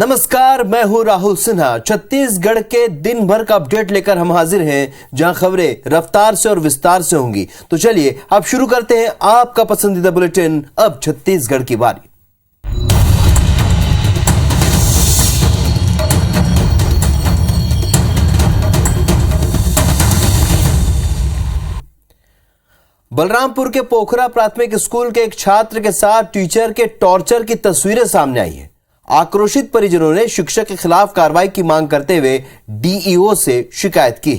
नमस्कार, मैं हूं राहुल सिन्हा। छत्तीसगढ़ के दिन भर का अपडेट लेकर हम हाजिर हैं, जहां खबरें रफ्तार से और विस्तार से होंगी। तो चलिए अब शुरू करते हैं आपका पसंदीदा बुलेटिन, अब छत्तीसगढ़ की बारी। बलरामपुर के पोखरा प्राथमिक स्कूल के एक छात्र के साथ टीचर के टॉर्चर की तस्वीरें सामने आई हैं। आक्रोशित परिजनों ने शिक्षक के खिलाफ कार्रवाई की मांग करते हुए डीईओ से शिकायत की।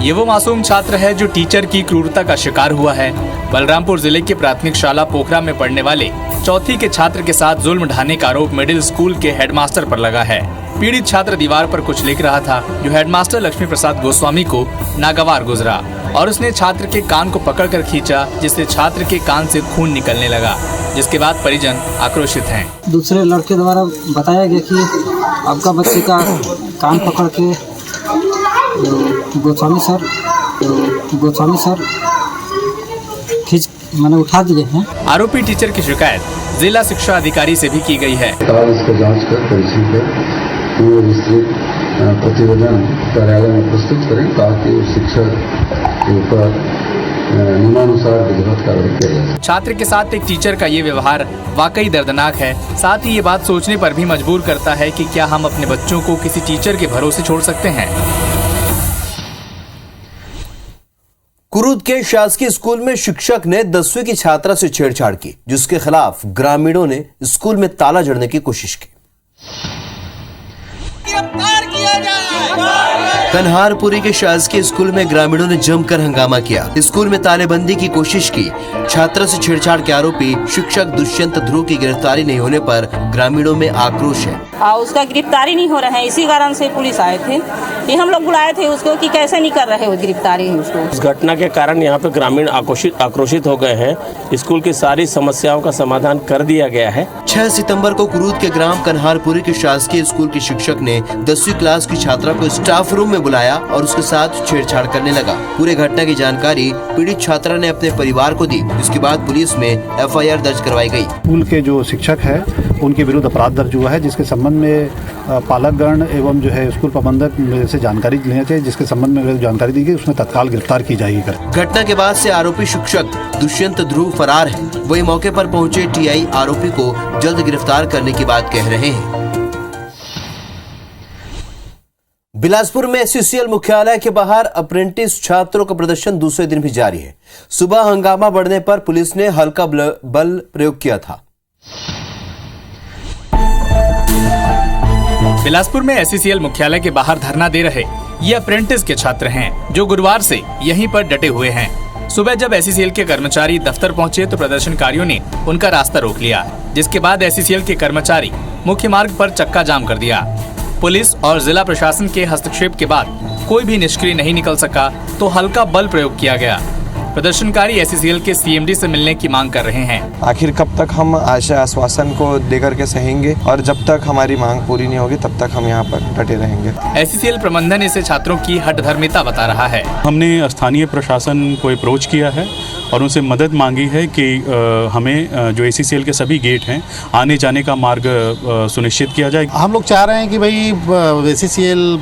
ये वो मासूम छात्र है जो टीचर की क्रूरता का शिकार हुआ है। बलरामपुर जिले की प्राथमिक शाला पोखरा में पढ़ने वाले चौथी के छात्र के साथ जुल्म ढाने का आरोप मिडिल स्कूल के हेडमास्टर पर लगा है। पीड़ित छात्र दीवार पर कुछ लिख रहा था, जो हेडमास्टर लक्ष्मी प्रसाद गोस्वामी को नागवार गुजरा और उसने छात्र के कान को पकड़कर खींचा, जिससे छात्र के कान से खून निकलने लगा, जिसके बाद परिजन आक्रोशित हैं। दूसरे लड़के द्वारा बताया गया कि आपका बच्चे का कान पकड़ के गोस्वामी सर खींच मैंने उठा दिए हैं। आरोपी टीचर की शिकायत जिला शिक्षा अधिकारी से भी की गई है। इसका जांच कर परीक्षण कर पूर्व विस्तृत प्रतिवेदन कार्यालय में प्रस्तुत करें, ताकि उस शिक्षक के ऊपर नियमानुसार विधिवत कार्रवाई किया जाए। छात्र के साथ एक टीचर का ये व्यवहार वाकई दर्दनाक है। साथ ही ये बात सोचने पर भी मजबूर करता है कि क्या हम अपने बच्चों को किसी टीचर के भरोसे छोड़ सकते हैं। कुरूद के शासकीय स्कूल में शिक्षक ने 10वीं की छात्रा से छेड़छाड़ की, जिसके खिलाफ ग्रामीणों ने स्कूल में ताला जड़ने की कोशिश की। कन्हारपुरी के शासकीय स्कूल में ग्रामीणों ने जमकर हंगामा किया। स्कूल में तालेबंदी की कोशिश की। छात्रा से छेड़छाड़ के आरोपी शिक्षक दुष्यंत ध्रुव की गिरफ्तारी नहीं होने पर ग्रामीणों में आक्रोश है। उसका गिरफ्तारी नहीं हो रहा है, इसी कारण से पुलिस आए थे। ये हम लोग बुलाए थे उसको कि कैसे नहीं कर रहे हो गिरफ्तारी उसको। इस घटना के कारण यहाँ पे ग्रामीण आक्रोशित हो गए हैं। स्कूल की सारी समस्याओं का समाधान कर दिया गया है। 6 सितंबर को कुरूद के ग्राम कन्हारपुरी के शासकीय स्कूल की शिक्षक ने 10वीं क्लास की छात्रा को स्टाफ रूम में बुलाया और उसके साथ छेड़छाड़ करने लगा। पूरे घटना की जानकारी पीड़ित छात्रा ने अपने परिवार को दी, जिसके बाद पुलिस में एफआईआर दर्ज करवाई गई। स्कूल के जो शिक्षक है उनके विरुद्ध अपराध दर्ज हुआ है, जिसके संबंध में पालकगण एवं जो है स्कूल प्रबंधक से जानकारी लेने थे, जिसके संबंध में जानकारी दी गई, उसमें तत्काल गिरफ्तार की जाएगी। घटना के बाद से आरोपी शिक्षक दुष्यंत ध्रुव फरार है। वही मौके पर पहुंचे टीआई आरोपी को जल्द गिरफ्तार करने की बात कह रहे हैं। बिलासपुर में एससीसीएल मुख्यालय के बाहर अप्रेंटिस छात्रों का प्रदर्शन दूसरे दिन भी जारी है। सुबह हंगामा बढ़ने पर पुलिस ने हल्का बल प्रयोग किया था। बिलासपुर में एससीसीएल मुख्यालय के बाहर धरना दे रहे ये अप्रेंटिस के छात्र हैं, जो गुरुवार से यहीं पर डटे हुए हैं। सुबह जब एससीसीएल के कर्मचारी दफ्तर पहुंचे तो प्रदर्शनकारियों ने उनका रास्ता रोक लिया, जिसके बाद एससीसीएल के कर्मचारी मुख्य मार्ग पर चक्का जाम कर दिया। पुलिस और जिला प्रशासन के हस्तक्षेप के बाद कोई भी निष्क्रिय नहीं निकल सका, तो हल्का बल प्रयोग किया गया। प्रदर्शनकारी एससीसीएल के सीएमडी से मिलने की मांग कर रहे हैं। आखिर कब तक हम आशा आश्वासन को देकर के सहेंगे, और जब तक हमारी मांग पूरी नहीं होगी तब तक हम यहाँ पर डटे रहेंगे। एससीसीएल प्रबंधन इसे छात्रों की हठधर्मिता बता रहा है। हमने स्थानीय प्रशासन को अप्रोच किया है और उनसे मदद मांगी है कि हमें जो एससीसीएल के सभी गेट हैं, आने जाने का मार्ग सुनिश्चित किया जाए। हम लोग चाह रहे हैं कि भाई एससीसीएल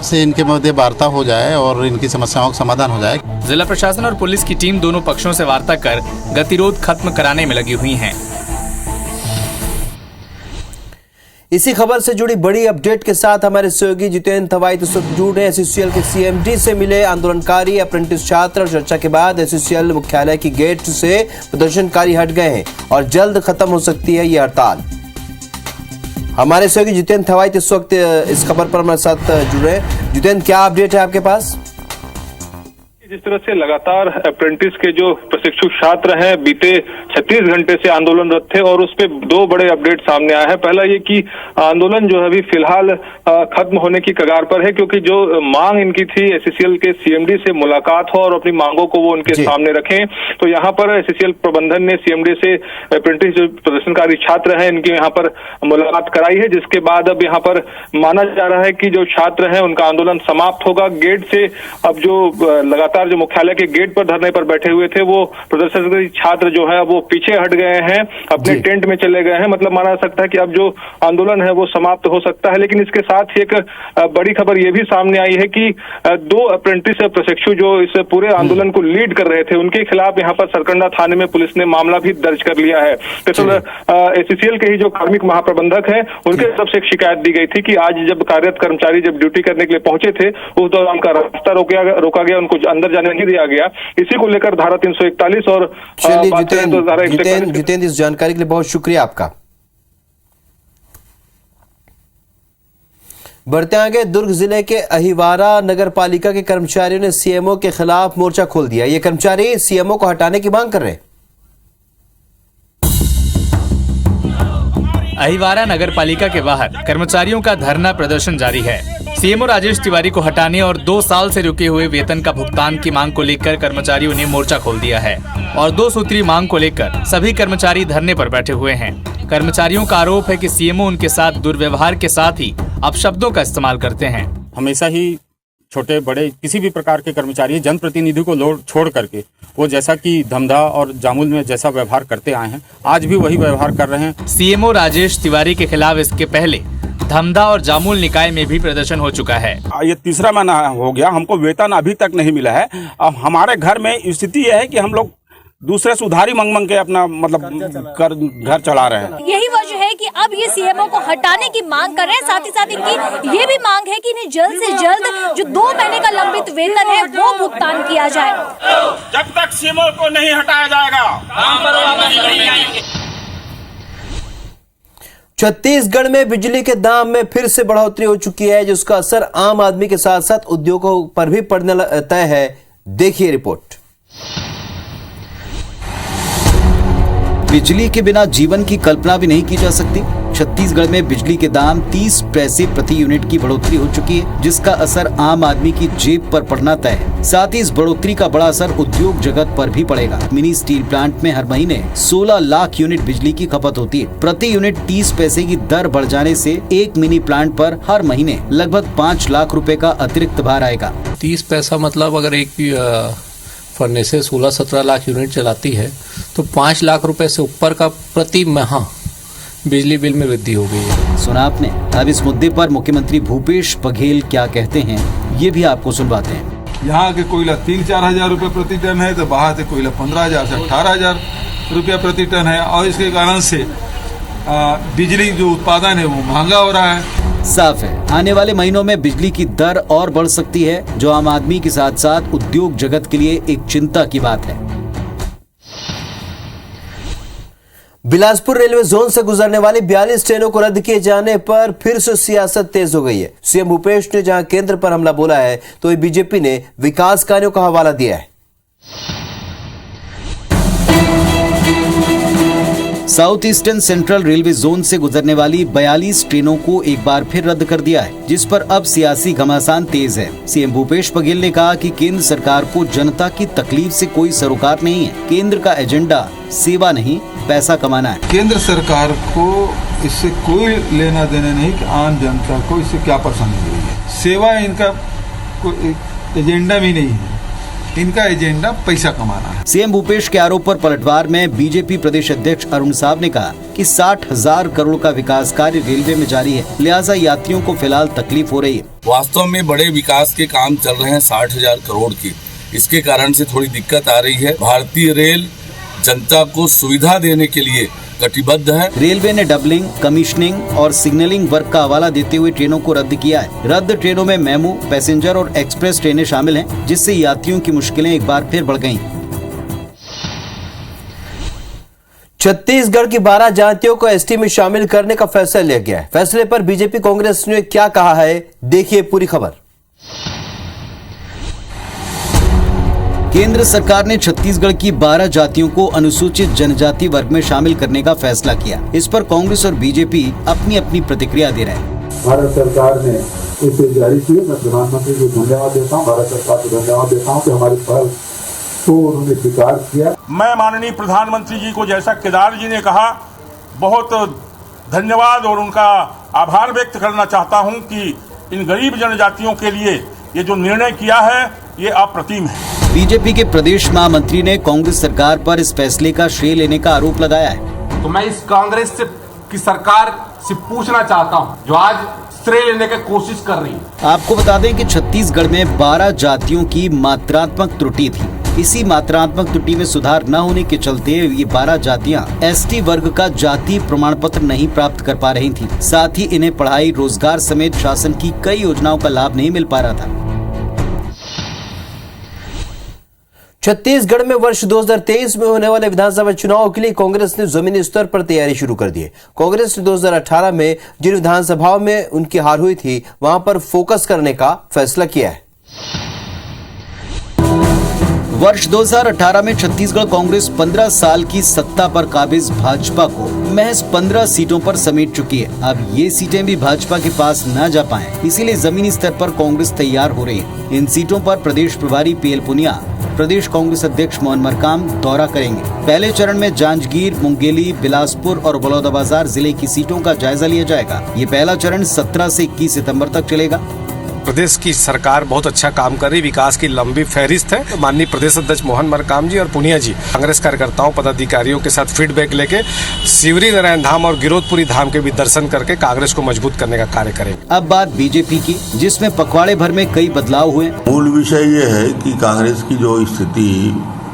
से इनके मध्य वार्ता हो जाए और इनकी समस्याओं का समाधान हो जाए। जिला प्रशासन और पुलिस की टीम दोनों पक्षों से वार्ता कर गतिरोध खत्म कराने में लगी हुई हैं। इसी खबर से जुड़ी बड़ी अपडेट के साथ हमारे सहयोगी जितेंद्र थवाई इस वक्त जुड़े हैं। एससीसीएल के सीएमडी से मिले आंदोलनकारी अप्रेंटिस छात्र और चर्चा के बाद एससीसीएल मुख्यालय की गेट से प्रदर्शनकारी हट गए हैं और जल्द खत्म हो सकती है ये हड़ताल। हमारे सहयोगी जितेंद्र थवाई इस वक्त इस खबर पर हमारे साथ जुड़े हैं। जितेंद्र, क्या अपडेट है आपके पास? जिस तरह से लगातार अप्रेंटिस के जो प्रशिक्षु छात्र हैं बीते 36 घंटे से आंदोलनरत थे, और उसपे 2 बड़े अपडेट सामने आए हैं। पहला ये कि आंदोलन जो है अभी फिलहाल खत्म होने की कगार पर है, क्योंकि जो मांग इनकी थी एससीसीएल के सीएमडी से मुलाकात हो और अपनी मांगों को वो उनके सामने रखें, तो यहाँ पर एससीसीएल प्रबंधन ने सीएमडी से अप्रेंटिस जो प्रदर्शनकारी छात्र हैं इनकी यहाँ पर मुलाकात कराई है, जिसके बाद अब यहाँ पर माना जा रहा है कि जो छात्र हैं उनका आंदोलन समाप्त होगा। गेट से अब जो लगातार जो मुख्यालय के गेट पर धरने पर बैठे हुए थे वो प्रदर्शनकारी छात्र जो है वो पीछे हट गए हैं, अपने टेंट में चले गए हैं। मतलब माना जा सकता है कि अब जो आंदोलन है वो समाप्त हो सकता है। लेकिन इसके साथ ही एक बड़ी खबर ये भी सामने आई है कि 2 अप्रेंटिस प्रशिक्षु जो इस पूरे आंदोलन को लीड कर रहे थे, उनके खिलाफ यहाँ पर सरकंडा थाने में पुलिस ने मामला भी दर्ज कर लिया है। एसीसीएल के ही जो कार्मिक महाप्रबंधक हैं, उनके तरफ से एक शिकायत दी गई थी कि आज जब कार्यरत कर्मचारी जब ड्यूटी करने के लिए पहुंचे थे, उस दौरान उनका रास्ता रोका गया, उनको अंदर जाने नहीं दिया गया। इसी को लेकर धारा 341 और जितेंद्र, इस जानकारी के लिए बहुत शुक्रिया आपका। बढ़ते आगे, दुर्ग जिले के अहिवारा नगर पालिका के कर्मचारियों ने सीएमओ के खिलाफ मोर्चा खोल दिया। ये कर्मचारी सीएमओ को हटाने की मांग कर रहे हैं। अहिवारा नगर पालिका के बाहर कर्मचारियों का धरना प्रदर्शन जारी है। सीएमओ राजेश तिवारी को हटाने और 2 साल से रुके हुए वेतन का भुगतान की मांग को लेकर कर्मचारियों ने मोर्चा खोल दिया है और 2 सूत्री मांग को लेकर सभी कर्मचारी धरने पर बैठे हुए हैं। कर्मचारियों का आरोप है कि सीएमओ उनके साथ दुर्व्यवहार के साथ ही अपशब्दों का इस्तेमाल करते हैं। हमेशा ही छोटे बड़े किसी भी प्रकार के कर्मचारी जनप्रतिनिधि को छोड़ करके वो जैसा कि धमधा और जामुल में जैसा व्यवहार करते आए हैं, आज भी वही व्यवहार कर रहे हैं। सीएमओ राजेश तिवारी के खिलाफ इसके पहले धमधा और जामुल निकाय में भी प्रदर्शन हो चुका है। ये तीसरा महीना हो गया, हमको वेतन अभी तक नहीं मिला है। अब हमारे घर में स्थिति यह है कि हम लोग दूसरे से उधारी मांग के अपना घर चला रहे हैं। यही वजह है कि अब ये सीएमओ को हटाने की मांग कर रहे हैं। साथ ही साथ इनकी ये भी मांग है कि इन्हें जल्द से जल्द जो 2 महीने का लंबित वेतन है वो भुगतान किया जाए। जब तक सीएमओ को नहीं हटाया जाएगा, छत्तीसगढ़ में बिजली के दाम में फिर से बढ़ोतरी हो चुकी है, जिसका असर आम आदमी के साथ साथ उद्योगों पर भी पड़ने तय है। देखिए रिपोर्ट। बिजली के बिना जीवन की कल्पना भी नहीं की जा सकती। छत्तीसगढ़ में बिजली के दाम 30 पैसे प्रति यूनिट की बढ़ोतरी हो चुकी है, जिसका असर आम आदमी की जेब पर पड़ना तय है। साथ ही इस बढ़ोतरी का बड़ा असर उद्योग जगत पर भी पड़ेगा। मिनी स्टील प्लांट में हर महीने 16 लाख यूनिट बिजली की खपत होती है। प्रति यूनिट 30 पैसे की दर बढ़ जाने से एक मिनी प्लांट पर हर महीने लगभग 5 लाख रुपए का अतिरिक्त भार आएगा। 30 पैसा मतलब अगर एक फर्नेस से 16-17 लाख यूनिट चलाती है तो 5 लाख रुपए से ऊपर का प्रति माह बिजली बिल में वृद्धि हो गई है। सुना आपने। अब इस मुद्दे पर मुख्यमंत्री भूपेश बघेल क्या कहते हैं, ये भी आपको सुनवाते हैं। यहाँ के कोयला 3-4 हजार रुपये प्रति टन है, तो बाहर से कोयला 15,000 से 18,000 रुपया प्रति टन है, और इसके कारण से बिजली जो उत्पादन है वो महंगा हो रहा है। साफ है, आने वाले महीनों में बिजली की दर और बढ़ सकती है, जो आम आदमी के साथ साथ उद्योग जगत के लिए एक चिंता की बात है। बिलासपुर रेलवे जोन से गुजरने वाली 42 ट्रेनों को रद्द किए जाने पर फिर से सियासत तेज हो गई है। सीएम भूपेश ने जहां केंद्र पर हमला बोला है, तो बीजेपी ने विकास कार्यों का हवाला दिया है। South eastern central railway zone से गुजरने वाली 42 ट्रेनों को एक बार फिर रद्द कर दिया है, जिस पर अब सियासी घमासान तेज है। सीएम भूपेश बघेल ने कहा कि केंद्र सरकार को जनता की तकलीफ से कोई सरोकार नहीं है। केंद्र का एजेंडा सेवा नहीं, पैसा कमाना है। केंद्र सरकार को इससे कोई लेना देना नहीं कि आम जनता को इससे क्या परेशानी हुई है। सेवा इनका कोई एजेंडा भी नहीं है, इनका एजेंडा पैसा कमाना है। सीएम भूपेश के आरोप पर पलटवार में बीजेपी प्रदेश अध्यक्ष अरुण साहब ने कहा कि 60,000 करोड़ का विकास कार्य रेलवे में जारी है, लिहाजा यात्रियों को फिलहाल तकलीफ हो रही है। वास्तव में बड़े विकास के काम चल रहे हैं 60,000 करोड़ की, इसके कारण से थोड़ी दिक्कत आ रही है। भारतीय रेल जनता को सुविधा देने के लिए कटिबद्ध है। रेलवे ने डबलिंग, कमीशनिंग और सिग्नलिंग वर्क का हवाला देते हुए ट्रेनों को रद्द किया है। रद्द ट्रेनों में मेमू, पैसेंजर और एक्सप्रेस ट्रेनें शामिल हैं, जिससे यात्रियों की मुश्किलें एक बार फिर बढ़ गईं। छत्तीसगढ़ की 12 जातियों को एसटी में शामिल करने का फैसला लिया गया है। फैसले पर बीजेपी कांग्रेस ने क्या कहा है, देखिए पूरी खबर। केंद्र सरकार ने छत्तीसगढ़ की 12 जातियों को अनुसूचित जनजाति वर्ग में शामिल करने का फैसला किया। इस पर कांग्रेस और बीजेपी अपनी अपनी प्रतिक्रिया दे रहे हैं। भारत सरकार ने इसे जारी किए। मैं प्रधानमंत्री को धन्यवाद देता हूँ, भारत सरकार को धन्यवाद देता हूँ कि हमारी पहल को उन्होंने स्वीकार किया। मैं माननीय प्रधानमंत्री जी को, जैसा केदार जी ने कहा, बहुत धन्यवाद और उनका आभार व्यक्त करना चाहता हूं कि इन गरीब जनजातियों के लिए ये जो निर्णय किया है ये अप्रतिम है। बीजेपी के प्रदेश महामंत्री ने कांग्रेस सरकार पर इस फैसले का श्रेय लेने का आरोप लगाया है। तो मैं इस कांग्रेस की सरकार से पूछना चाहता हूं, जो आज श्रेय लेने की कोशिश कर रही है। आपको बता दें कि छत्तीसगढ़ में 12 जातियों की मात्रात्मक त्रुटि थी। इसी मात्रात्मक त्रुटि में सुधार न होने के चलते ये 12 जातियां एसटी वर्ग का जाति प्रमाण पत्र नहीं प्राप्त कर पा रही थीं। साथ ही इन्हें पढ़ाई, रोजगार समेत शासन की कई योजनाओं का लाभ नहीं मिल पा रहा था। छत्तीसगढ़ में वर्ष 2023 में होने वाले विधानसभा चुनाव के लिए कांग्रेस ने जमीनी स्तर पर तैयारी शुरू कर दी है। कांग्रेस ने 2018 में जिन विधानसभाओं में उनकी हार हुई थी, वहां पर फोकस करने का फैसला किया है। वर्ष 2018 में छत्तीसगढ़ कांग्रेस 15 साल की सत्ता पर काबिज भाजपा को महज 15 सीटों पर समेट चुकी है। अब ये सीटें भी भाजपा के पास न जा पाएं, इसीलिए जमीनी स्तर पर कांग्रेस तैयार हो रही है। इन सीटों पर प्रदेश प्रभारी पीएल पुनिया, प्रदेश कांग्रेस अध्यक्ष मोहन मरकाम दौरा करेंगे। पहले चरण में जांजगीर, मुंगेली, बिलासपुर और बलौदाबाजार जिले की सीटों का जायजा लिया जाएगा। ये पहला चरण 17 से 21 सितंबर तक चलेगा। प्रदेश की सरकार बहुत अच्छा काम कर रही, विकास की लंबी फहरिस्त है। माननीय प्रदेश अध्यक्ष मोहन मरकाम जी और पुनिया जी कांग्रेस कार्यकर्ताओं, पदाधिकारियों के साथ फीडबैक लेके शिवरी नारायण धाम और गिरोधपुरी धाम के भी दर्शन करके कांग्रेस को मजबूत करने का कार्य करेंगे। अब बात बीजेपी की, जिसमें पखवाड़े भर में कई बदलाव हुए। मूल विषय ये है कि कांग्रेस की जो स्थिति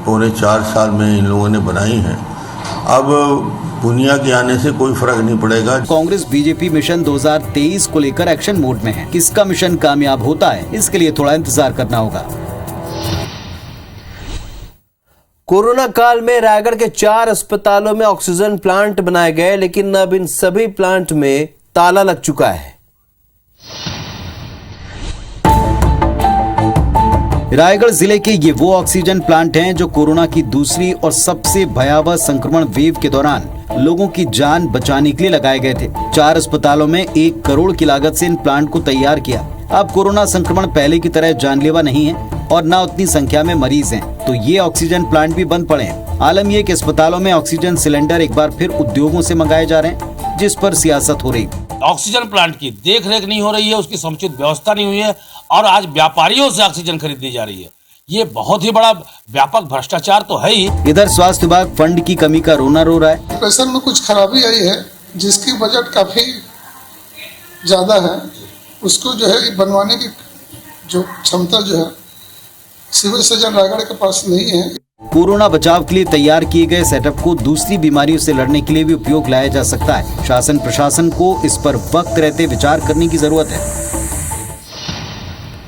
पौने 4 साल में इन लोगों ने बनाई है, अब पुनिया के आने से कोई फर्क नहीं पड़ेगा। कांग्रेस बीजेपी मिशन 2023 को लेकर एक्शन मोड में है। किसका मिशन कामयाब होता है, इसके लिए थोड़ा इंतजार करना होगा। कोरोना काल में रायगढ़ के 4 अस्पतालों में ऑक्सीजन प्लांट बनाए गए, लेकिन अब इन सभी प्लांट में ताला लग चुका है। रायगढ़ जिले के ये वो ऑक्सीजन प्लांट हैं जो कोरोना की दूसरी और सबसे भयावह संक्रमण वेव के दौरान लोगों की जान बचाने के लिए लगाए गए थे। 4 अस्पतालों में 1 करोड़ की लागत से इन प्लांट को तैयार किया। अब कोरोना संक्रमण पहले की तरह जानलेवा नहीं है और न उतनी संख्या में मरीज हैं, तो ये ऑक्सीजन प्लांट भी बंद पड़े हैं। आलम ये कि अस्पतालों में ऑक्सीजन सिलेंडर एक बार फिर उद्योगों से मंगाए जा रहे हैं, जिस पर सियासत हो रही। ऑक्सीजन प्लांट की देख रेख नहीं हो रही है, उसकी समुचित व्यवस्था नहीं हुई है और आज व्यापारियों से ऑक्सीजन खरीदी जा रही है। ये बहुत ही बड़ा व्यापक भ्रष्टाचार तो है ही। इधर स्वास्थ्य विभाग फंड की कमी का रोना रो रहा है। पैसा में कुछ खराबी आई है, जिसकी बजट काफी ज्यादा है, उसको जो है बनवाने की जो क्षमता जो है सिविल सर्जन रायगढ़ के पास नहीं है। कोरोना बचाव के लिए तैयार किए गए सेटअप को दूसरी बीमारियों से लड़ने के लिए भी उपयोग लाया जा सकता है। शासन प्रशासन को इस पर वक्त रहते विचार करने की जरूरत है।